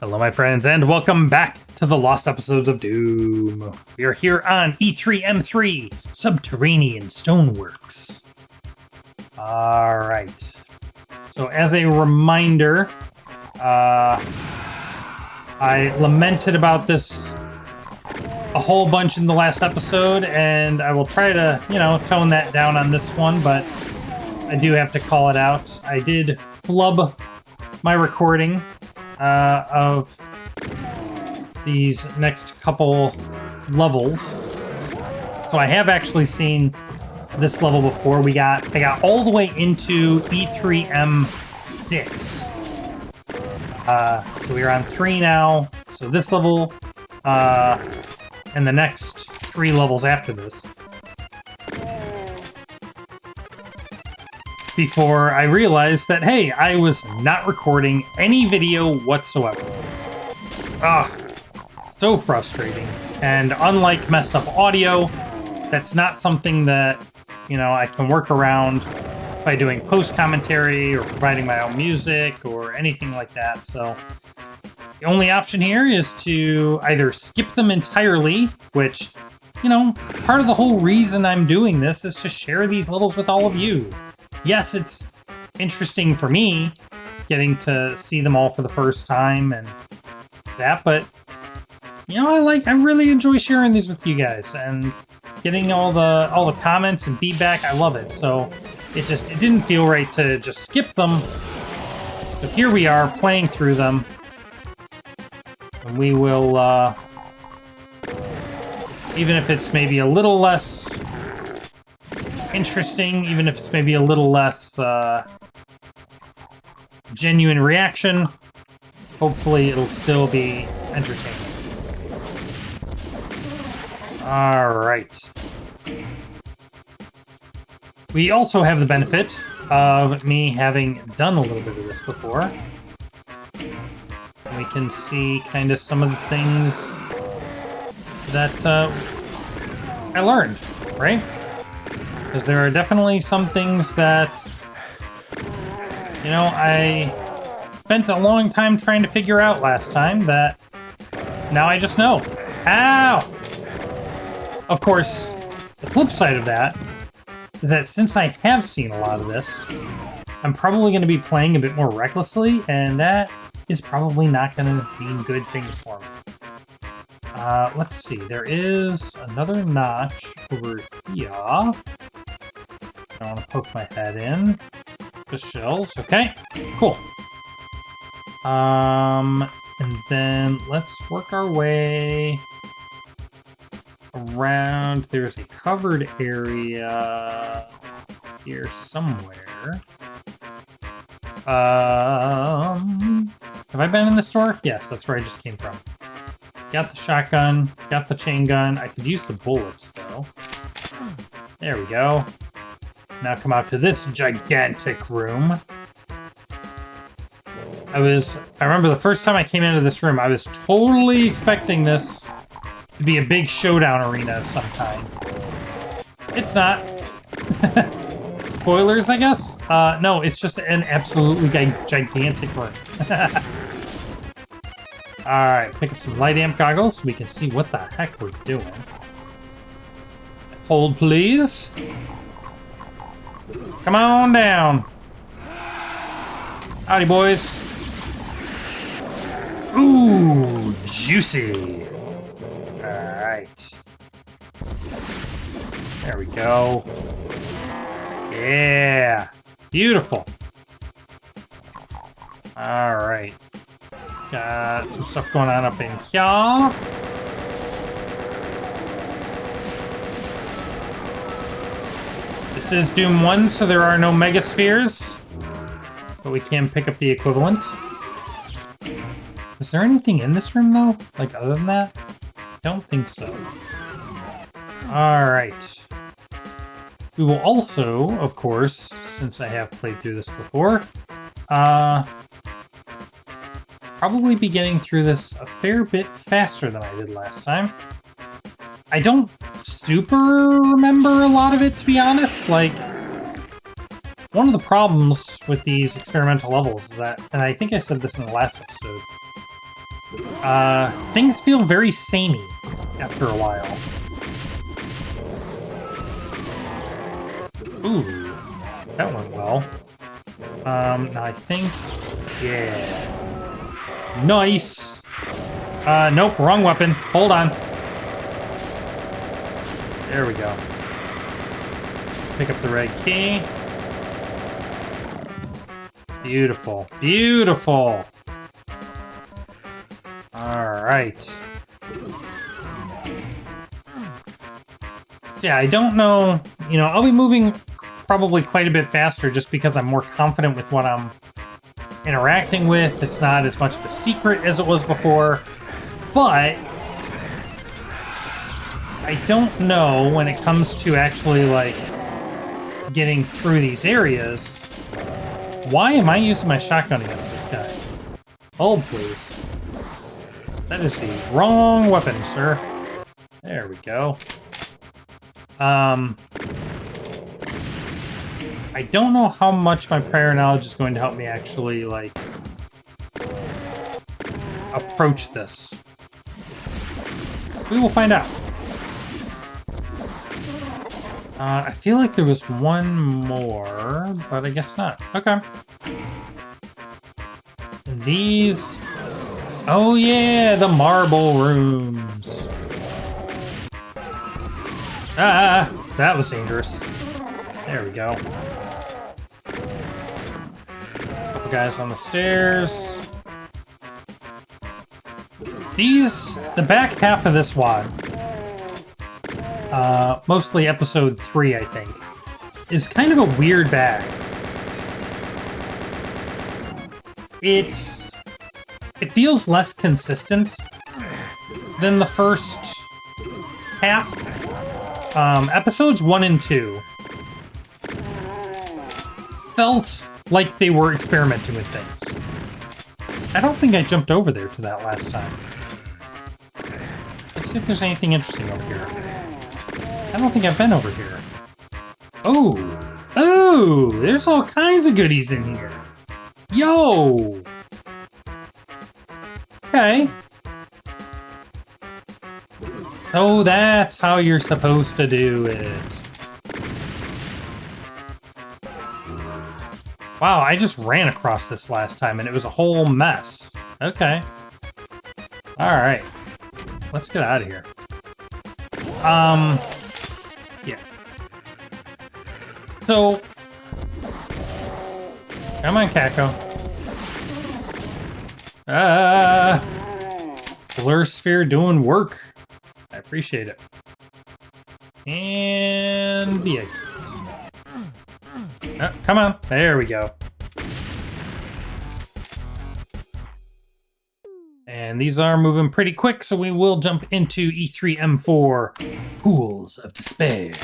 Hello, my friends, and welcome back to the Lost Episodes of Doom. We are here on E3M3, Subterranean Stoneworks. Alright. So, as a reminder, I lamented about this a whole bunch in the last episode, and I will try to, tone that down on this one, but I do have to call it out. I did flub my recording of these next couple levels. So I have actually seen this level before. I got all the way into E3M6. So we're on 3 now. So this level, and the next 3 levels after this. Before I realized that, hey, I was not recording any video whatsoever. So frustrating. And unlike messed up audio, that's not something that, I can work around by doing post-commentary or providing my own music or anything like that. So the only option here is to either skip them entirely, which, part of the whole reason I'm doing this is to share these levels with all of you. Yes, it's interesting for me getting to see them all for the first time and that, but I really enjoy sharing these with you guys and getting all the comments and feedback. I love it. So it didn't feel right to just skip them. So here we are playing through them. And we will even if it's maybe a little less interesting, even if it's maybe a little less genuine reaction, hopefully it'll still be entertaining. Alright. We also have the benefit of me having done a little bit of this before. We can see kind of some of the things that I learned, right? Because there are definitely some things that, I spent a long time trying to figure out last time that now I just know. Ow! Of course, the flip side of that is that since I have seen a lot of this, I'm probably going to be playing a bit more recklessly, and that is probably not going to mean good things for me. Let's see. There is another notch over here. I want to poke my head in. Just shells. Okay, cool. And then let's work our way around. There's a covered area here somewhere. Have I been in the store? Yes, that's where I just came from. Got the shotgun, got the chain gun. I could use the bullets, though. There we go. Now come out to this gigantic room. I remember the first time I came into this room, I was totally expecting this to be a big showdown arena of some kind. It's not. Spoilers, I guess? No, it's just an absolutely gigantic room. Alright, pick up some light amp goggles so we can see what the heck we're doing. Hold, please. Come on down. Howdy, boys. Ooh, juicy. Alright. There we go. Yeah. Beautiful. Alright. Got some stuff going on up in here. This is Doom 1, so there are no megaspheres. But we can pick up the equivalent. Is there anything in this room, though? Like, other than that? Don't think so. Alright. We will also, of course, since I have played through this before, probably be getting through this a fair bit faster than I did last time. I don't super remember a lot of it, to be honest. Like, one of the problems with these experimental levels is that, and I think I said this in the last episode, things feel very samey after a while. Ooh, that went well. Now I think, yeah, nice. Nope, wrong weapon. Hold on. There we go. Pick up the red key. Beautiful, beautiful. All right. So yeah, I don't know. You know, I'll be moving probably quite a bit faster just because I'm more confident with what I'm interacting with. It's not as much of a secret as it was before, but I don't know when it comes to actually, like, getting through these areas. Why am I using my shotgun against this guy? Hold, please. That is the wrong weapon, sir. There we go. I don't know how much my prior knowledge is going to help me actually, like, approach this. We will find out. I feel like there was one more, but I guess not. Okay. And these... Oh yeah, the marble rooms. Ah, that was dangerous. There we go. Couple guys on the stairs. The back half of this WOD, mostly episode 3, I think, is kind of a weird bag. It feels less consistent than the first half. Episodes 1 and 2 felt like they were experimenting with things. I don't think I jumped over there to that last time. Let's see if there's anything interesting over here. I don't think I've been over here. Oh! Oh! There's all kinds of goodies in here! Yo! Okay. Oh, that's how you're supposed to do it. Wow, I just ran across this last time and it was a whole mess. Okay. Alright. Let's get out of here. Yeah. So... Come on, Kako. Blur sphere doing work. I appreciate it. And the exit. Oh, come on. There we go. And these are moving pretty quick, so we will jump into E3M4 Pools of Despair.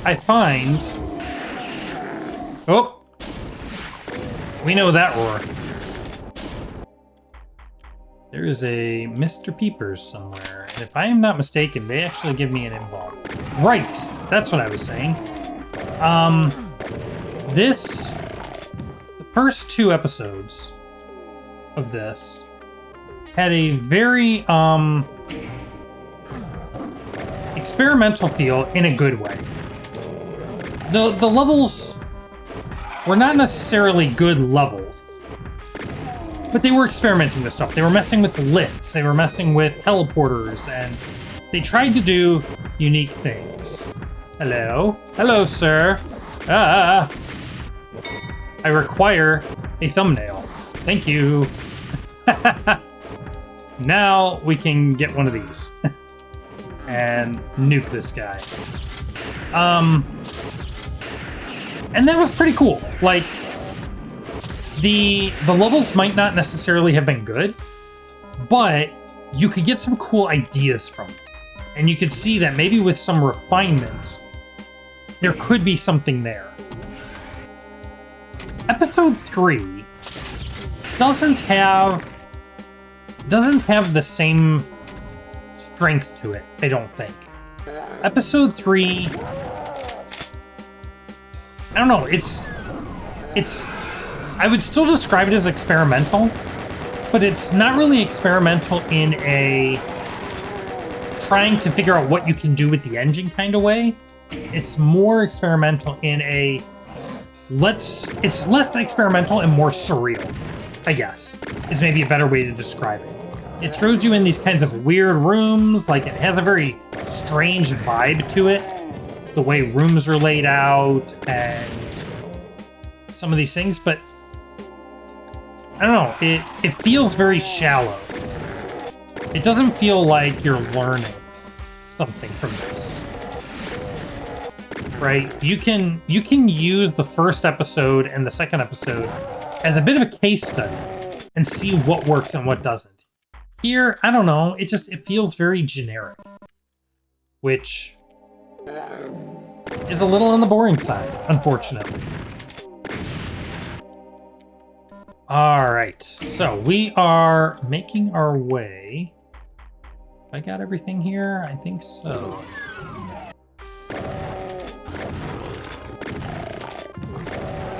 I find... Oh! We know that roar. There is a Mr. Peepers somewhere, and if I am not mistaken, they actually give me an invuln. Right! That's what I was saying. The first 2 episodes of this had a very, experimental feel in a good way. The levels were not necessarily good levels, but they were experimenting with stuff. They were messing with lifts, they were messing with teleporters, and they tried to do unique things. Hello? Hello, sir. I require a thumbnail. Thank you. Now we can get one of these. And nuke this guy. And that was pretty cool. Like, the levels might not necessarily have been good, but you could get some cool ideas from them. And you could see that maybe with some refinement, there could be something there. Episode 3 doesn't have the same strength to it, I don't think. Episode 3, I don't know, it's I would still describe it as experimental, but it's not really experimental in a trying to figure out what you can do with the engine kind of way. It's more experimental in a it's less experimental and more surreal, I guess, is maybe a better way to describe it. It throws you in these kinds of weird rooms, like it has a very strange vibe to it. The way rooms are laid out and some of these things, but I don't know, it feels very shallow. It doesn't feel like you're learning something from this. Right? You can use the first episode and the second episode as a bit of a case study and see what works and what doesn't. Here, I don't know, it feels very generic, which is a little on the boring side, unfortunately. Alright, so we are making our way. I got everything here? I think so.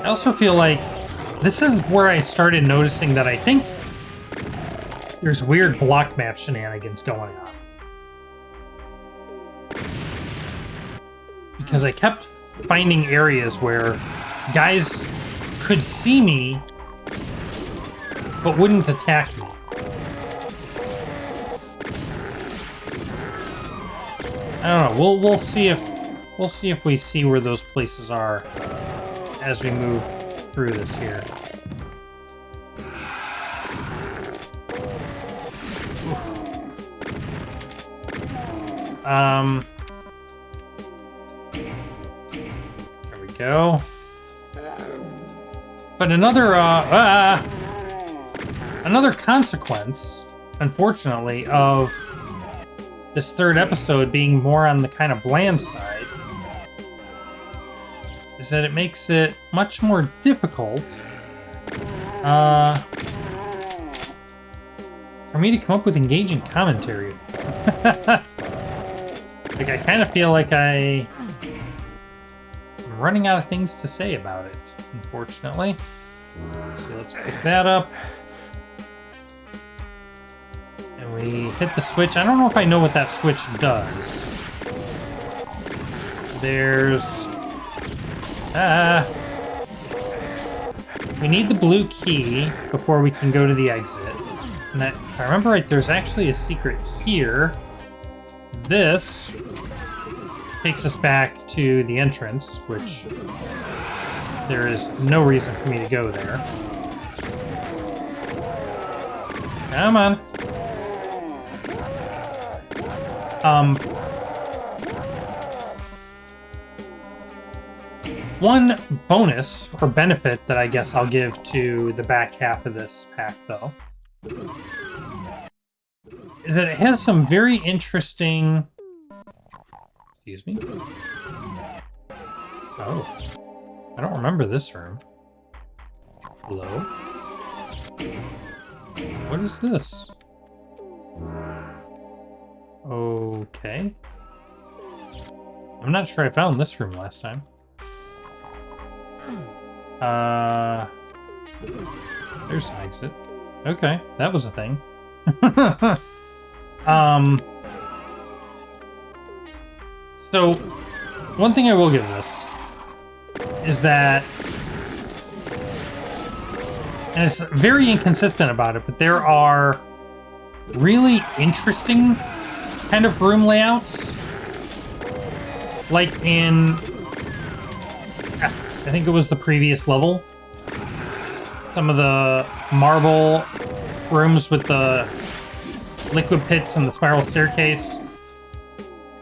I also feel like this is where I started noticing that I think there's weird block map shenanigans going on. Because I kept finding areas where guys could see me but wouldn't attack me. I don't know. We'll see if we see where those places are as we move through this here. There we go. But another consequence, unfortunately, of this third episode being more on the kind of bland side is that it makes it much more difficult for me to come up with engaging commentary. Like, I kind of feel like I'm running out of things to say about it, unfortunately. So let's pick that up. And we hit the switch. I don't know if I know what that switch does. There's... we need the blue key before we can go to the exit. And that, if I remember right, there's actually a secret here. This takes us back to the entrance, which there is no reason for me to go there. Come on. One bonus or benefit that I guess I'll give to the back half of this pack, though, is that it has some very interesting... Excuse me? Oh. I don't remember this room. Hello? What is this? Okay. I'm not sure I found this room last time. There's an exit. Okay, that was a thing. So, one thing I will give this is that, and it's very inconsistent about it, but there are really interesting kind of room layouts. Like in, I think it was the previous level. Some of the marble rooms with the liquid pits and the spiral staircase.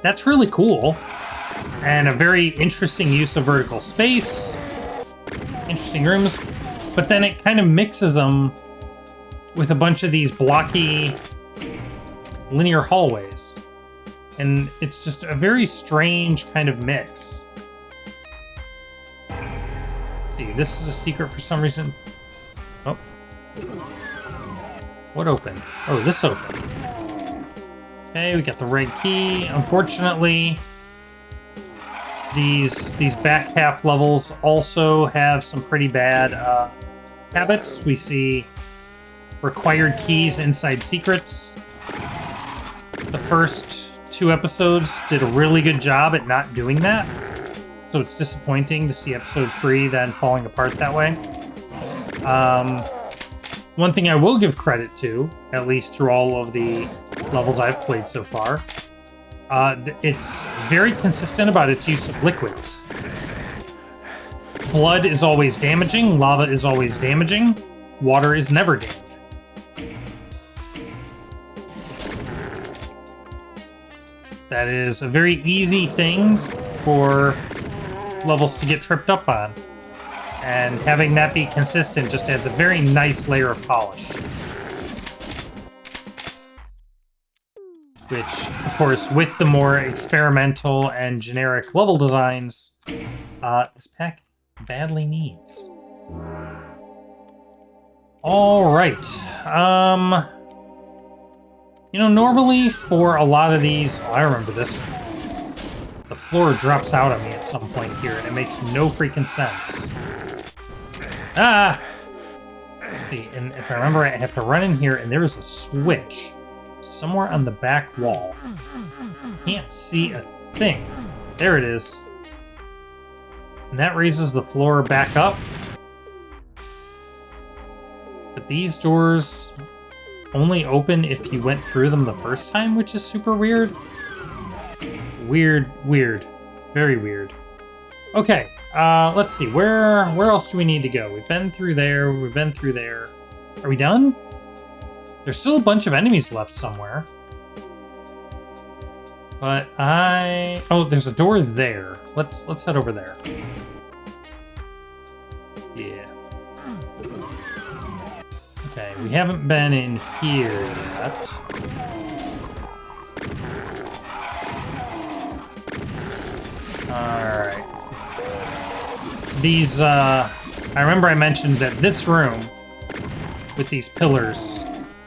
That's really cool. And a very interesting use of vertical space. Interesting rooms. But then it kind of mixes them with a bunch of these blocky linear hallways. And it's just a very strange kind of mix. See, this is a secret for some reason. Oh. What opened? Oh, this opened. Okay, we got the red key. Unfortunately, these back half levels also have some pretty bad habits. We see required keys inside secrets. The first 2 episodes did a really good job at not doing that. So it's disappointing to see episode 3 then falling apart that way. One thing I will give credit to, at least through all of the levels I've played so far, it's very consistent about its use of liquids. Blood is always damaging, lava is always damaging, water is never damaging. That is a very easy thing for levels to get tripped up on. And having that be consistent just adds a very nice layer of polish. Which, of course, with the more experimental and generic level designs, this pack badly needs. Alright. You know, normally for a lot of these... Oh, I remember this one. The floor drops out on me at some point here, and it makes no freaking sense. Ah! Let's see, and if I remember, I have to run in here, and there is a switch somewhere on the back wall. Can't see a thing. There it is. And that raises the floor back up. But these doors only open if you went through them the first time, which is super weird. Weird. Very weird. Okay, let's see. Where else do we need to go? We've been through there. We've been through there. Are we done? There's still a bunch of enemies left somewhere. But oh, there's a door there. Let's head over there. Yeah. Okay, we haven't been in here yet. Alright. These, I remember I mentioned that this room with these pillars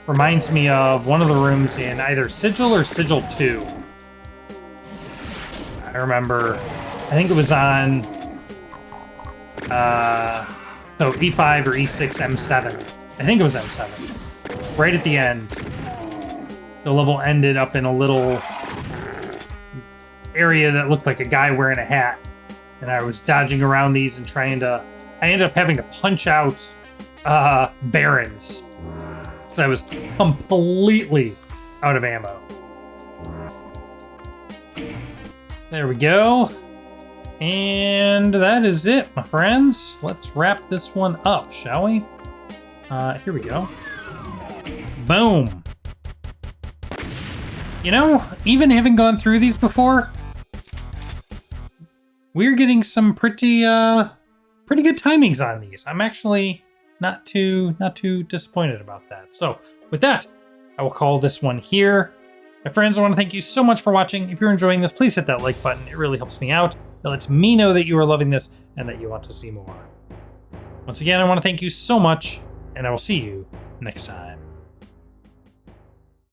reminds me of one of the rooms in either Sigil or Sigil 2. I remember, I think it was on, so E5 or E6 M7. I think it was M7. Right at the end, the level ended up in a little area that looked like a guy wearing a hat. And I was dodging around these and trying to... I ended up having to punch out barons. So I was completely out of ammo. There we go. And that is it, my friends. Let's wrap this one up, shall we? Here we go. Boom. You know, even having gone through these before, we're getting some pretty good timings on these. I'm actually not too disappointed about that. So with that, I will call this one here. My friends, I want to thank you so much for watching. If you're enjoying this, please hit that like button. It really helps me out. It lets me know that you are loving this and that you want to see more. Once again, I want to thank you so much, and I will see you next time.